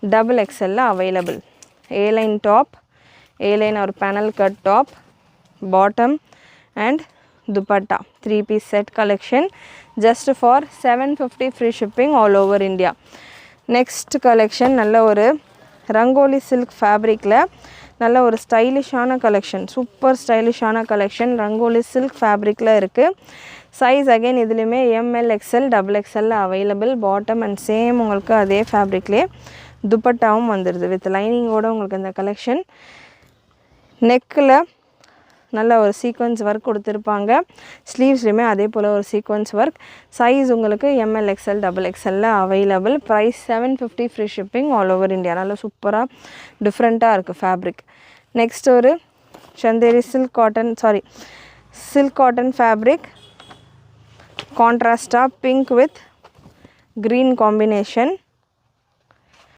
double XL available. A-line top, A-line or panel cut top, bottom and dupatta. 3-piece set collection just for 750 free shipping all over India. Next collection நல்ல ஒரு rangoli silk fabricல நல்ல ஒரு ஸ்டைலிஷான collection, super styliஷான collection rangoli silk fabricல இருக்கு. Size again இதுலயுமே ML XL double XL available. Bottom and same உங்களுக்கு அதே fabricலயே துப்பட்டாவும் வந்துருது with lining ஓட உங்களுக்கு இந்த collection. neckல நல்ல ஒரு sequence work கொடுத்திருப்பாங்க. sleevesலயுமே அதே போல ஒரு sequence work. size உங்களுக்கு ML XL double XL available. price 750 free shipping all over India. நல்ல சூப்பரா டிஃபரண்டா இருக்கு fabric. next ஒரு chanderi silk cotton fabric. contrast pink with green combination.